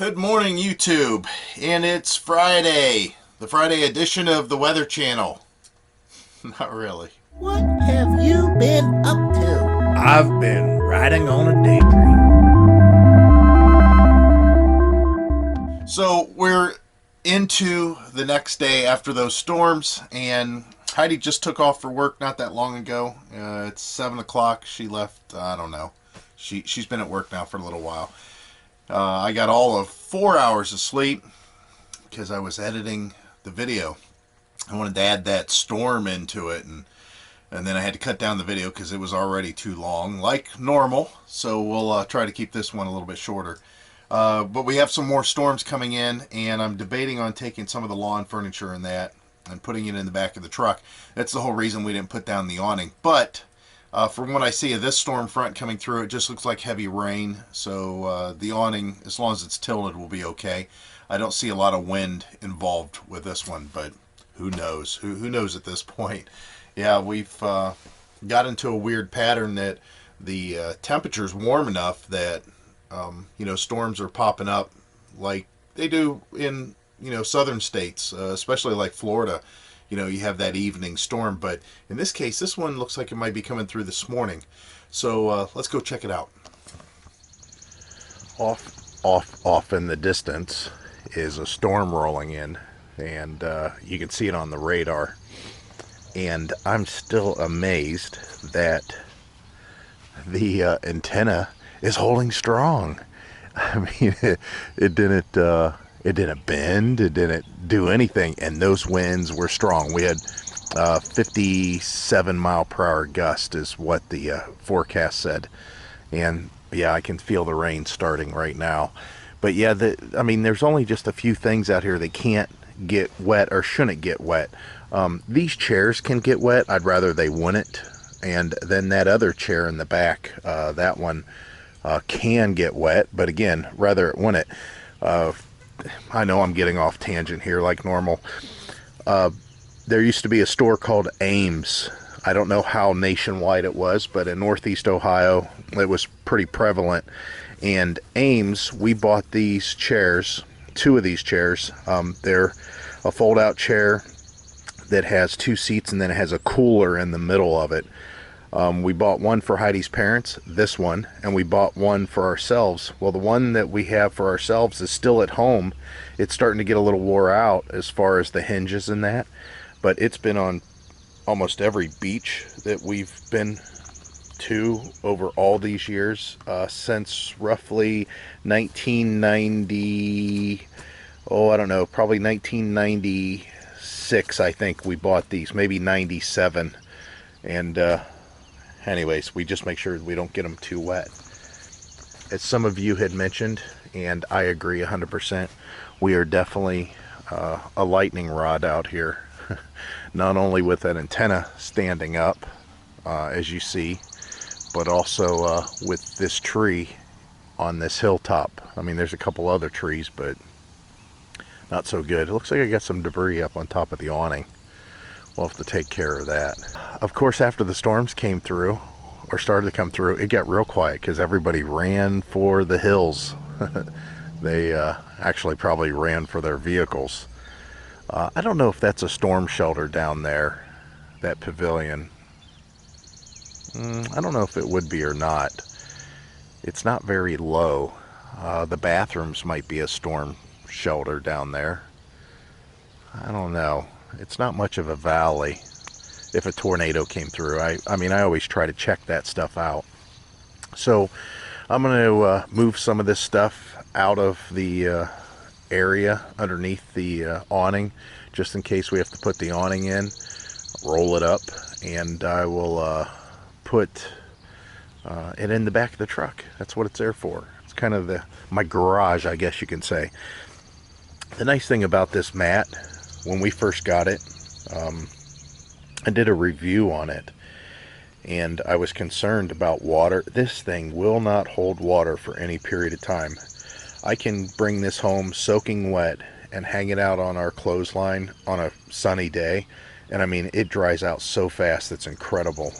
Good morning, YouTube, and it's Friday, the Friday edition of the Weather Channel. Not really. What have you been up to? I've been riding on a daydream. So we're into the next day after those storms, and Heidi just took off for work not that long ago. It's 7 o'clock. She left. I don't know. She's been at work now for a little while. I got all of 4 hours of sleep because I was editing the video. I wanted to add that storm into it, and then I had to cut down the video because it was already too long, like normal. So we'll try to keep this one a little bit shorter. But we have some more storms coming in, and I'm debating on taking some of the lawn furniture and that and putting it in the back of the truck. That's the whole reason we didn't put down the awning. But from what I see of this storm front coming through, it just looks like heavy rain. So the awning, as long as it's tilted, will be okay. I don't see a lot of wind involved with this one, but who knows? Who knows at this point? Yeah, we've got into a weird pattern that the temperature's warm enough that storms are popping up like they do in southern states, especially like Florida. You have that evening storm, but in this case, this one looks like it might be coming through this morning. So let's go check it out. Off in the distance is a storm rolling in, and you can see it on the radar. And I'm still amazed that the antenna is holding strong. I mean, it didn't bend, it didn't do anything, and those winds were strong. We had 57 mile per hour gust is what the forecast said, and yeah, I can feel the rain starting right now. But yeah, there's only just a few things out here that can't get wet or shouldn't get wet. These chairs can get wet. I'd rather they wouldn't. And then that other chair in the back, that one can get wet, but again, rather it wouldn't. I know I'm getting off tangent here like normal. There used to be a store called Ames. I don't know how nationwide it was, but in Northeast Ohio, it was pretty prevalent. And Ames, we bought these chairs, two of these chairs. They're a fold-out chair that has two seats, and then it has a cooler in the middle of it. We bought one for Heidi's parents, this one, and we bought one for ourselves. Well, the one that we have for ourselves is still at home. It's starting to get a little wore out as far as the hinges and that, but it's been on almost every beach that we've been to over all these years, since roughly 1990, I don't know, probably 1996, I think we bought these, maybe 97. And anyways, we just make sure we don't get them too wet. As some of you had mentioned, and I agree 100%, we are definitely a lightning rod out here. Not only with that antenna standing up, as you see, but also with this tree on this hilltop. I mean, there's a couple other trees, but not so good. It looks like I got some debris up on top of the awning. We'll have to take care of that. Of course, after the storms came through, or started to come through, it got real quiet because everybody ran for the hills. They actually probably ran for their vehicles. I don't know if that's a storm shelter down there, that pavilion. I don't know if it would be or not. It's not very low. The bathrooms might be a storm shelter down there. I don't know. It's not much of a valley. If a tornado came through, I always try to check that stuff out. So I'm going to move some of this stuff out of the area underneath the awning, just in case we have to put the awning in, roll it up, and I will put it in the back of the truck. That's what it's there for. It's kind of my garage, I guess you can say. The nice thing about this mat, when we first got it, I did a review on it, and I was concerned about water. This thing will not hold water for any period of time. I can bring this home soaking wet and hang it out on our clothesline on a sunny day, and I mean, it dries out so fast, it's incredible.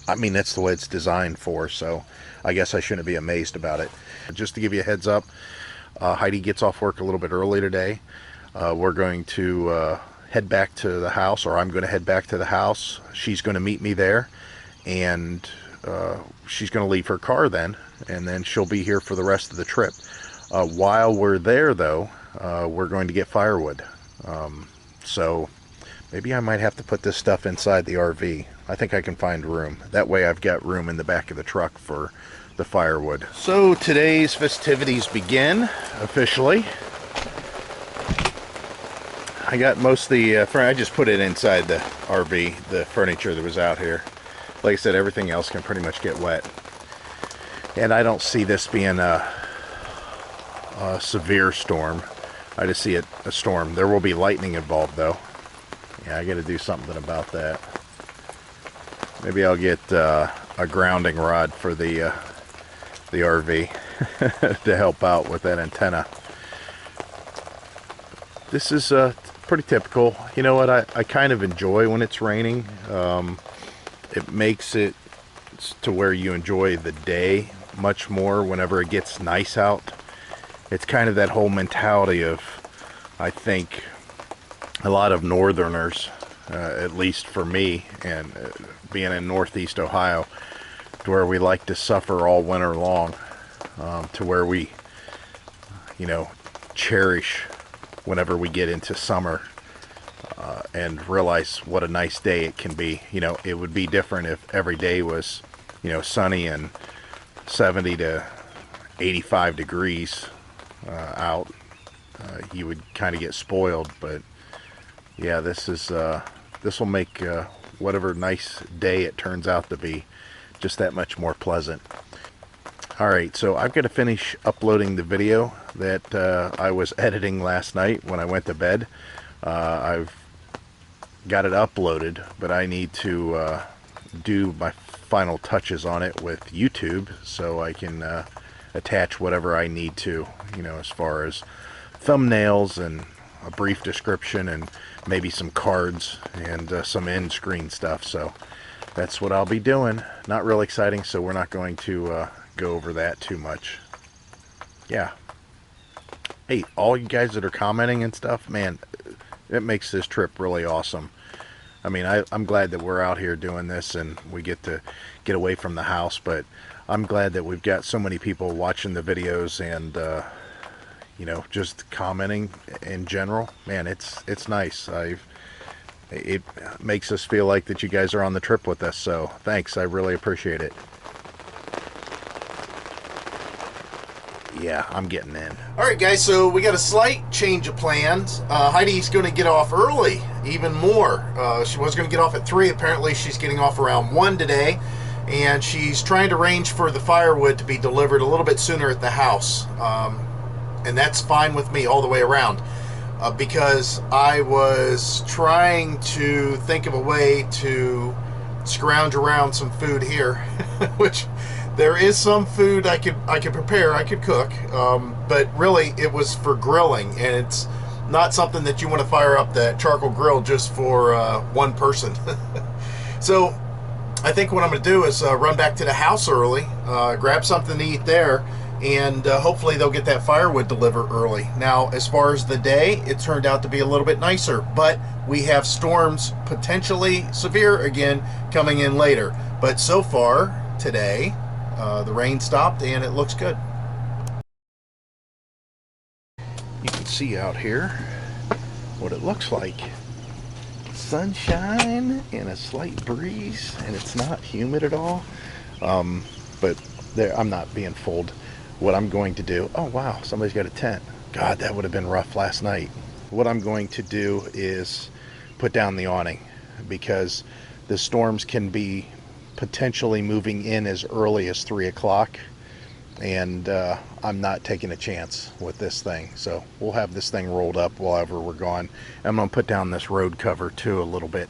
I mean, that's the way it's designed for, so I guess I shouldn't be amazed about it. Just to give you a heads up, Heidi gets off work a little bit early today. We're going to head back to the house, or I'm going to head back to the house. She's going to meet me there, and she's going to leave her car then, and then she'll be here for the rest of the trip. While we're there, though, we're going to get firewood. So maybe I might have to put this stuff inside the RV. I think I can find room. That way I've got room in the back of the truck for the firewood. So today's festivities begin officially. I got most of the I just put it inside the RV, the furniture that was out here. Like I said, everything else can pretty much get wet. And I don't see this being a severe storm. I just see it a storm. There will be lightning involved though. Yeah, I got to do something about that. Maybe I'll get a grounding rod for the RV to help out with that antenna. This is pretty typical. You know what? I kind of enjoy when it's raining. It makes it to where you enjoy the day much more whenever it gets nice out. It's kind of that whole mentality of, I think, a lot of northerners, at least for me, and being in northeast Ohio, to where we like to suffer all winter long, to where we, you know, cherish whenever we get into summer, and realize what a nice day it can be. You know, it would be different if every day was, you know, sunny and 70 to 85 degrees out. You would kind of get spoiled, but yeah, this will make whatever nice day it turns out to be just that much more pleasant. Alright, so I've got to finish uploading the video that I was editing last night when I went to bed. I've got it uploaded, but I need to do my final touches on it with YouTube so I can attach whatever I need to, you know, as far as thumbnails and a brief description and maybe some cards and some end screen stuff. So that's what I'll be doing. Not real exciting, so we're not going to go over that too much. Yeah. Hey, all you guys that are commenting and stuff, man, it makes this trip really awesome. I mean, I'm glad that we're out here doing this and we get to get away from the house, but I'm glad that we've got so many people watching the videos and you know, just commenting in general. Man, it's nice. It makes us feel like that you guys are on the trip with us, so thanks. I really appreciate it. Yeah, I'm getting in. Alright guys, so we got a slight change of plans. Heidi's going to get off early, even more. She was going to get off at 3. Apparently she's getting off around 1 today. And she's trying to arrange for the firewood to be delivered a little bit sooner at the house. And that's fine with me all the way around. Because I was trying to think of a way to scrounge around some food here. Which... there is some food I could prepare, I could cook, but really it was for grilling, and it's not something that you want to fire up that charcoal grill just for one person. So I think what I'm going to do is run back to the house early, grab something to eat there, and hopefully they'll get that firewood delivered early. Now, as far as the day, it turned out to be a little bit nicer, but we have storms potentially severe again coming in later. But so far today, the rain stopped and it looks good. You can see out here what it looks like. Sunshine and a slight breeze, and it's not humid at all. But there, I'm not being fooled. What I'm going to do, oh wow, somebody's got a tent. God, that would have been rough last night. What I'm going to do is put down the awning, because the storms can be potentially moving in as early as 3 o'clock, and I'm not taking a chance with this thing. So we'll have this thing rolled up wherever we're going. I'm going to put down this road cover too a little bit.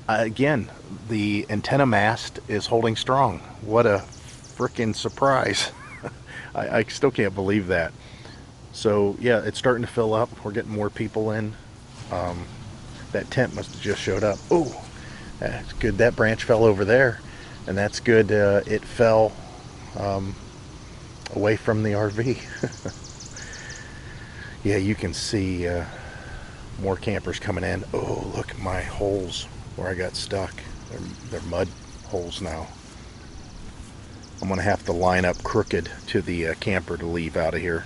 Again, the antenna mast is holding strong. What a freaking surprise. I still can't believe that. So yeah, it's starting to fill up. We're getting more people in. That tent must have just showed up. Oh, that's good. That branch fell over there. and that's good. It fell away from the RV. Yeah, you can see more campers coming in. Oh, look at my holes where I got stuck. They're mud holes now. I'm gonna have to line up crooked to the camper to leave out of here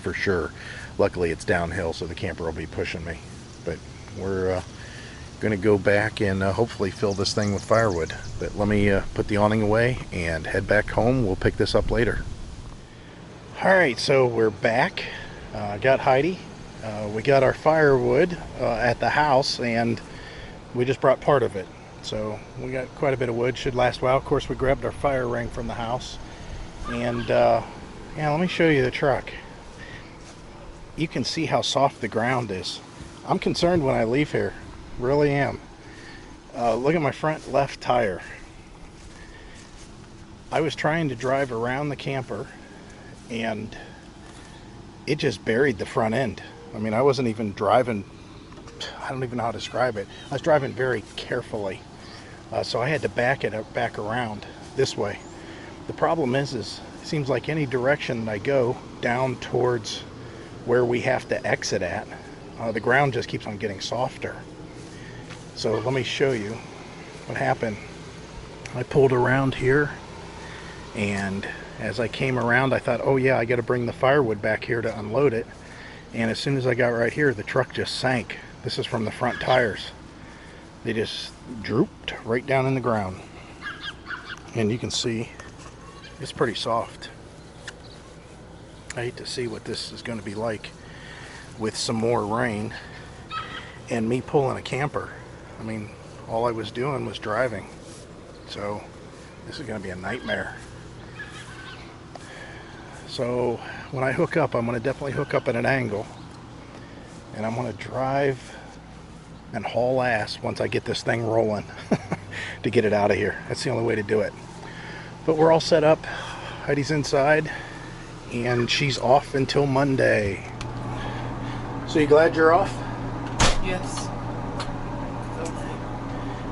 for sure. Luckily it's downhill, so the camper will be pushing me. But we're gonna go back and hopefully fill this thing with firewood. But let me put the awning away and head back home. We'll pick this up later. All right, so we're back. Got Heidi. We got our firewood at the house, and we just brought part of it. So we got quite a bit of wood, should last a while. Of course, we grabbed our fire ring from the house. And yeah, let me show you the truck. You can see how soft the ground is. I'm concerned when I leave here, really am. Look at my front left tire. I was trying to drive around the camper and it just buried the front end. I mean, I wasn't even driving, I don't even know how to describe it. I was driving very carefully. So I had to back it back around this way. The problem is it seems like any direction that I go down towards where we have to exit at, the ground just keeps on getting softer. So let me show you what happened. I pulled around here, and as I came around, I thought, oh yeah, I got to bring the firewood back here to unload it. And as soon as I got right here, the truck just sank. This is from the front tires. They just drooped right down in the ground. And you can see it's pretty soft. I hate to see what this is going to be like with some more rain and me pulling a camper. I mean, all I was doing was driving. So this is going to be a nightmare. So when I hook up, I'm going to definitely hook up at an angle, and I'm going to drive and haul ass once I get this thing rolling to get it out of here. That's the only way to do it. But we're all set up. Heidi's inside, and she's off until Monday. So you glad you're off? Yes.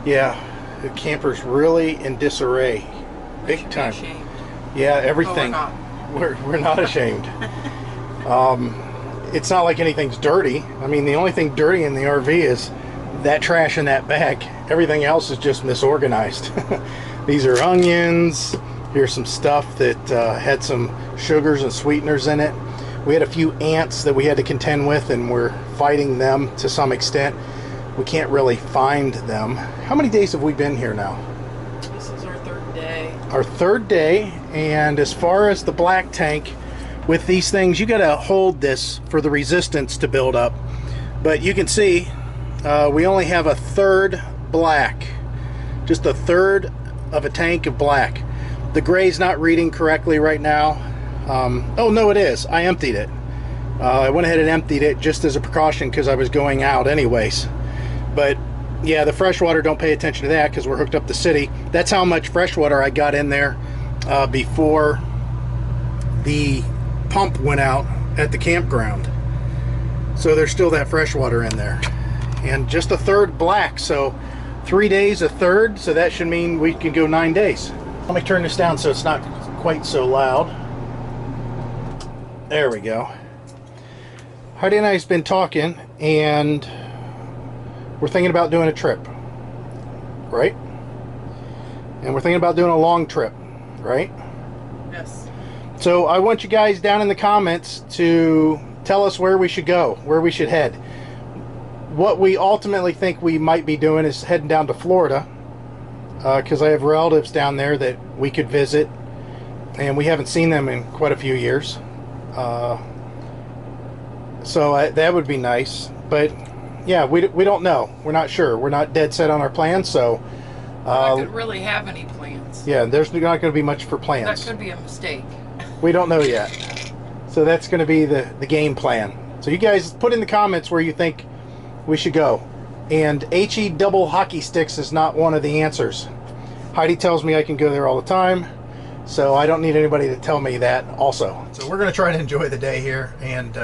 Yeah, the camper's really in disarray. Big time. Yeah, everything. Oh, we're not ashamed. It's not like anything's dirty. I mean, the only thing dirty in the RV is that trash in that bag. Everything else is just misorganized. These are onions. Here's some stuff that had some sugars and sweeteners in it. We had a few ants that we had to contend with, and we're fighting them to some extent. We can't really find them. How many days have we been here now? This is our third day. Our third day, and as far as the black tank, with these things, you got to hold this for the resistance to build up. But you can see we only have a third black, just a third of a tank of black. The gray's not reading correctly right now. Oh no, it is. I emptied it. I went ahead and emptied it just as a precaution because I was going out anyways. But yeah, the fresh water, don't pay attention to that because we're hooked up to city. That's how much fresh water I got in there before the pump went out at the campground. So there's still that fresh water in there. And just a third black, so 3 days, a third, so that should mean we can go 9 days. Let me turn this down so it's not quite so loud. There we go. Heidi and I have been talking, and we're thinking about doing a trip, right? And we're thinking about doing a long trip, right? Yes. So I want you guys down in the comments to tell us where we should go, where we should head. What we ultimately think we might be doing is heading down to Florida, because I have relatives down there that we could visit, and we haven't seen them in quite a few years. So that would be nice. But yeah, we don't know. We're not sure. We're not dead set on our plans. So I could really have any plans. yeah, there's not going to be much for plans. That could be a mistake. We don't know yet. So that's going to be the game plan. So you guys put in the comments where you think we should go. And HE double hockey sticks is not one of the answers. Heidi tells me I can go there all the time, so I don't need anybody to tell me that also. So we're going to try to enjoy the day here, and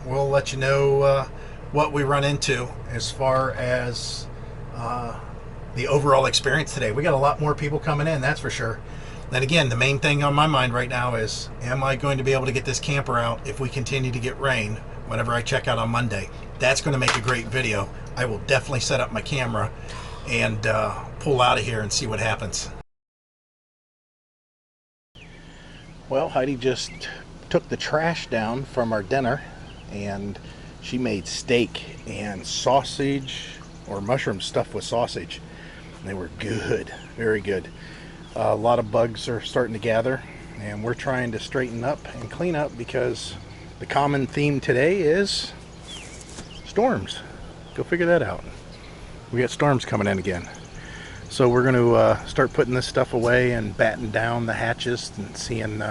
we'll let you know what we run into as far as the overall experience today. We got a lot more people coming in, that's for sure. And again, the main thing on my mind right now is, am I going to be able to get this camper out if we continue to get rain whenever I check out on Monday? That's going to make a great video. I will definitely set up my camera and pull out of here and see what happens. Well, Heidi just took the trash down from our dinner, and she made steak and sausage, or mushroom stuffed with sausage. They were good, very good. A lot of bugs are starting to gather, and we're trying to straighten up and clean up because the common theme today is storms. Go figure that out. We got storms coming in again. So we're going to start putting this stuff away and batten down the hatches and seeing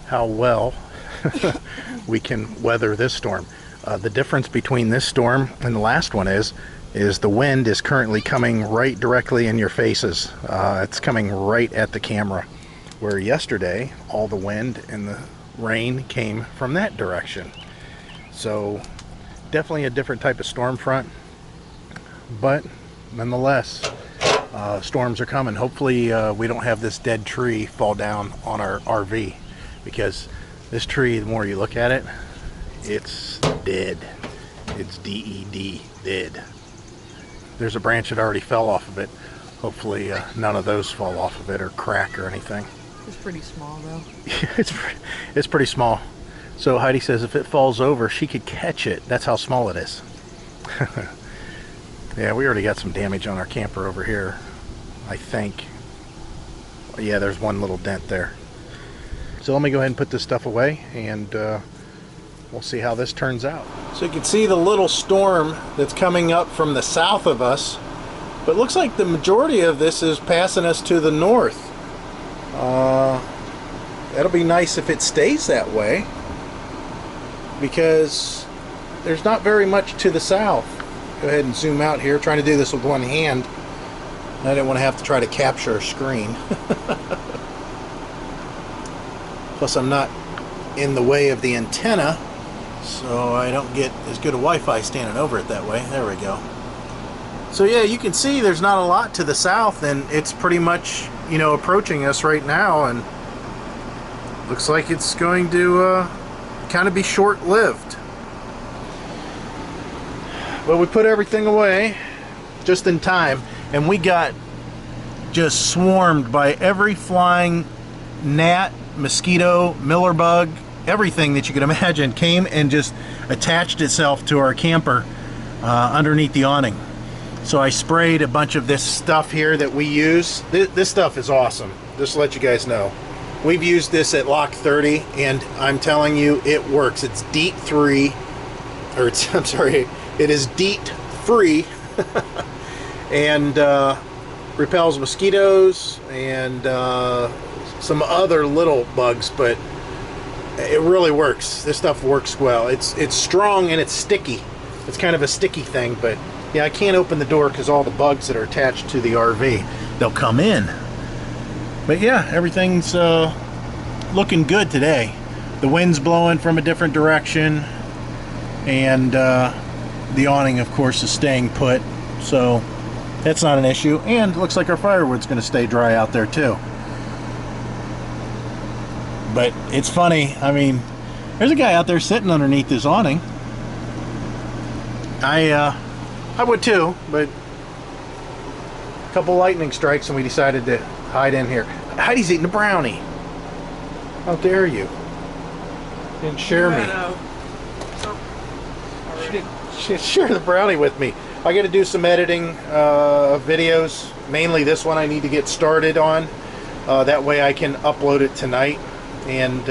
how well we can weather this storm. The difference between this storm and the last one is the wind is currently coming right directly in your faces. It's coming right at the camera, where yesterday all the wind and the rain came from that direction. So definitely a different type of storm front, but nonetheless, storms are coming. Hopefully we don't have this dead tree fall down on our RV, because this tree, the more you look at it, it's dead. It's D-E-D, dead. There's a branch that already fell off of it. Hopefully none of those fall off of it or crack or anything. It's pretty small though. It's pretty small. So Heidi says if it falls over, she could catch it. That's how small it is. Yeah, we already got some damage on our camper over here, I think. Yeah, there's one little dent there. So let me go ahead and put this stuff away, and we'll see how this turns out. So you can see the little storm that's coming up from the south of us, but it looks like the majority of this is passing us to the north. That'll be nice if it stays that way, because there's not very much to the south. Go ahead and zoom out here, trying to do this with one hand. I didn't want to have to try to capture a screen. Plus I'm not in the way of the antenna, so I don't get as good a Wi-Fi standing over it that way. There we go. So yeah, you can see there's not a lot to the south, and it's pretty much, you know, approaching us right now, and looks like it's going to kind of be short-lived. But we put everything away just in time, and we got just swarmed by every flying gnat, mosquito, miller bug, everything that you could imagine came and just attached itself to our camper underneath the awning. So I sprayed a bunch of this stuff here that we use. This stuff is awesome, just to let you guys know. We've used this at Lock 30, and I'm telling you, it works. It's DEET 3, or it's, I'm sorry, it is DEET free, and repels mosquitoes and some other little bugs, but it really works. This stuff works well. It's strong and it's sticky. It's kind of a sticky thing, but yeah, I can't open the door because all the bugs that are attached to the RV, they'll come in. But yeah, everything's looking good today. The wind's blowing from a different direction, and the awning, of course, is staying put, so that's not an issue. And it looks like our firewood's going to stay dry out there too. But it's funny, I mean, there's a guy out there sitting underneath this awning. I would too, but a couple lightning strikes and we decided to hide in here. Heidi's eating a brownie. How dare you? Didn't share me. She didn't share the brownie with me. I got to do some editing of videos. Mainly this one I need to get started on. That way I can upload it tonight. And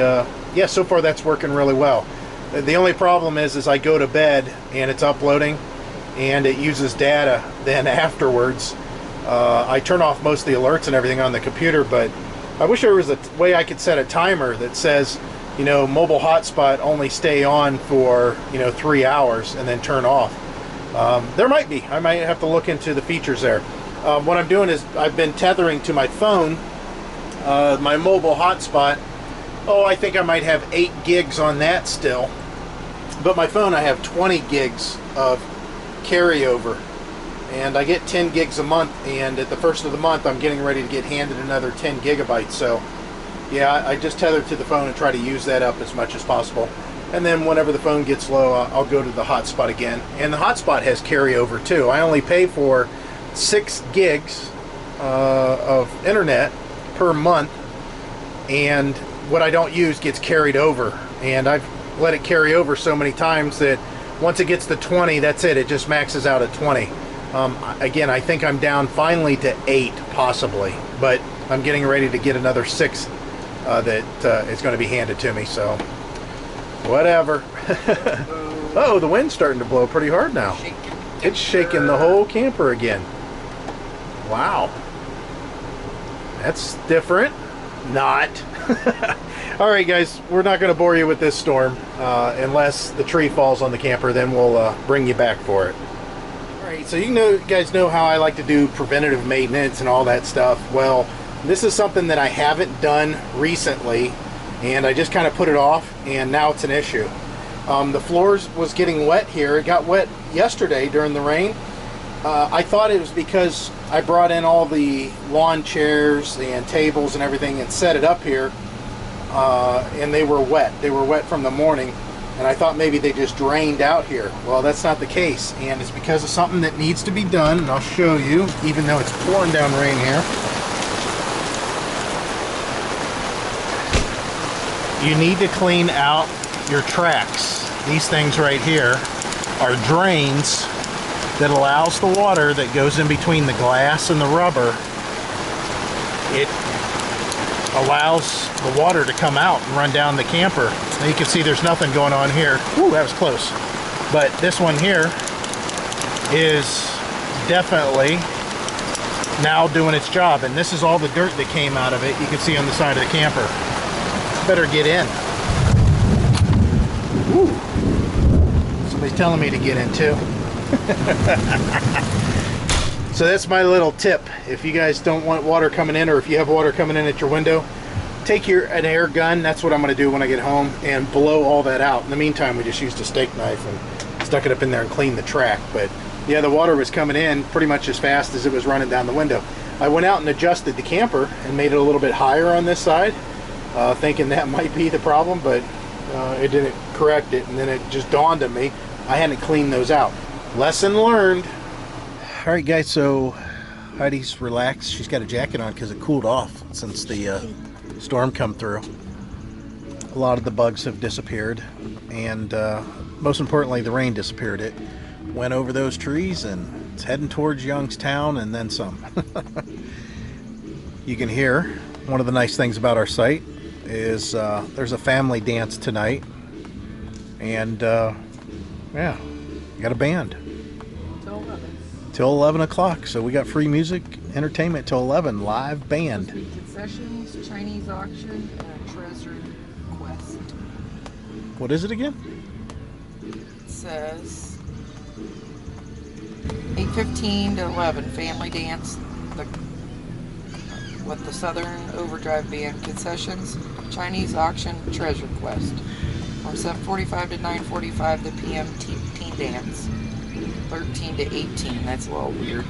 yeah, so far that's working really well. The only problem is I go to bed and it's uploading and it uses data then afterwards. I turn off most of the alerts and everything on the computer, but I wish there was a way I could set a timer that says, you know, mobile hotspot only stay on for, you know, 3 hours and then turn off. There might be. I might have to look into the features there. What I'm doing is I've been tethering to my phone, my mobile hotspot. Oh, I think I might have 8 gigs on that still. But my phone, I have 20 gigs of carryover. and I get 10 gigs a month, and at the first of the month I'm getting ready to get handed another 10 gigabytes. So yeah, I just tether to the phone and try to use that up as much as possible. And then whenever the phone gets low, I'll go to the hotspot again. And the hotspot has carryover too. I only pay for 6 gigs of internet per month, and what I don't use gets carried over. And I've let it carry over so many times that once it gets to 20, that's it. It just maxes out at 20. Again, I think I'm down finally to 8 possibly, but I'm getting ready to get another 6 that is going to be handed to me, so whatever. Oh, the wind's starting to blow pretty hard now. It's shaking the whole camper again. Wow. That's different. Not. Alright guys, we're not going to bore you with this storm unless the tree falls on the camper, then we'll bring you back for it. Alright, so you guys know how I like to do preventative maintenance and all that stuff. Well, this is something that I haven't done recently, and I just kind of put it off, and now it's an issue. The floors was getting wet here. It got wet yesterday during the rain. I thought it was because I brought in all the lawn chairs and tables and everything and set it up here, and they were wet. They were wet from the morning, and I thought maybe they just drained out here. Well, that's not the case, and it's because of something that needs to be done, and I'll show you, even though it's pouring down rain here. You need to clean out your tracks. These things right here are drains that allows the water that goes in between the glass and the rubber. It allows the water to come out and run down the camper. Now you can see there's nothing going on here. Ooh, that was close. But this one here is definitely now doing its job, and this is all the dirt that came out of it. You can see on the side of the camper. Better get in. Ooh. Somebody's telling me to get in too. So that's my little tip. If you guys don't want water coming in, or if you have water coming in at your window, take an air gun. That's what I'm going to do when I get home, and blow all that out. In the meantime, we just used a steak knife and stuck it up in there and cleaned the track. But yeah, the water was coming in pretty much as fast as it was running down the window. I went out and adjusted the camper and made it a little bit higher on this side, thinking that might be the problem, but it didn't correct it, and then it just dawned on me I hadn't cleaned those out. Lesson learned. All right guys, so Heidi's relaxed. She's got a jacket on because it cooled off since the storm come through. A lot of the bugs have disappeared, and most importantly, the rain disappeared. It went over those trees and it's heading towards Youngstown and then some. You can hear, one of the nice things about our site is there's a family dance tonight, and yeah, we got a band till 11 o'clock, so we got free music entertainment till 11, live band. Concessions, Chinese auction, and a treasure quest. What is it again? It says 8:15 to 11, family dance with the Southern Overdrive Band. Concessions, Chinese auction, treasure quest. From 7:45 to 9:45, the PM teen dance. 13 to 18, that's a little weird.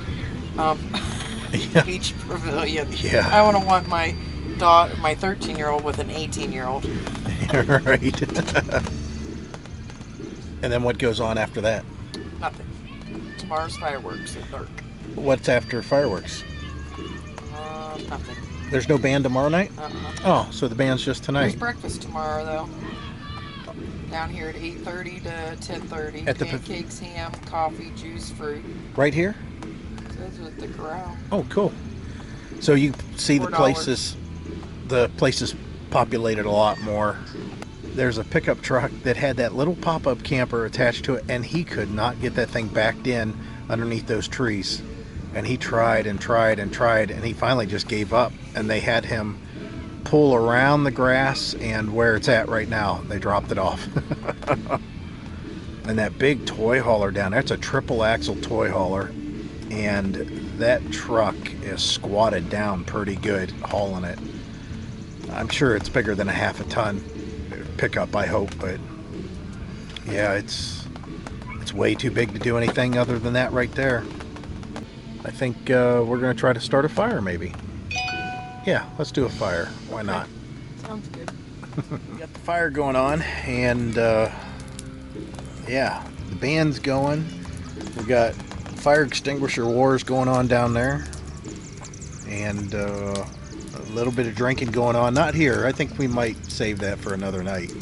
Yeah. Beach pavilion. Yeah. I want to want my daughter, my 13-year-old with an 18-year-old. Right. And then what goes on after that? Nothing. Tomorrow's fireworks at dark. What's after fireworks? Nothing. There's no band tomorrow night? Oh, so the band's just There's tonight. breakfast tomorrow, though. Down here at 8:30 to 10:30. At the Pancakes, ham, coffee, juice, fruit. Right here? Says with the corral. Oh, cool. So you see the $4. places populated a lot more. There's a pickup truck that had that little pop-up camper attached to it, and he could not get that thing backed in underneath those trees. And he tried and tried and tried, and he finally just gave up, and they had him pull around the grass, and where it's at right now, they dropped it off. And that big toy hauler down there, it's a triple axle toy hauler, and that truck is squatted down pretty good hauling it. I'm sure it's bigger than a half a ton pickup, I hope, but yeah, it's way too big to do anything other than that right there. I think we're going to try to start a fire maybe. Yeah, let's do a fire. Why not? Sounds good. We got the fire going on, and yeah, the band's going. We got fire extinguisher wars going on down there, and a little bit of drinking going on. Not here. I think we might save that for another night.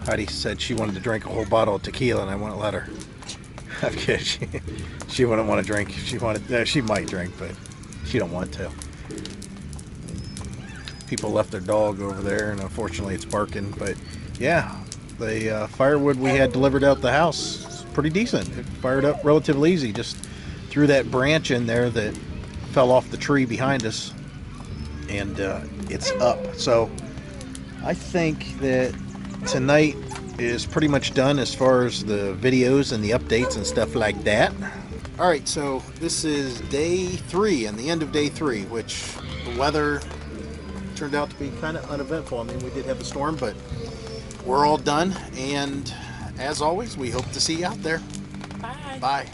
Heidi said she wanted to drink a whole bottle of tequila, and I wouldn't let her. I'm kidding. She wouldn't want to drink. She wanted. She might drink, but she don't want to. People left their dog over there, and unfortunately it's barking. But yeah, the firewood we had delivered out the house is pretty decent. It fired up relatively easy. Just threw that branch in there that fell off the tree behind us, and it's up. So I think that tonight is pretty much done as far as the videos and the updates and stuff like that. All right, so this is day 3 and the end of day 3, which the weather turned out to be kind of uneventful. I mean, we did have a storm, but we're all done. And as always, we hope to see you out there. Bye. Bye.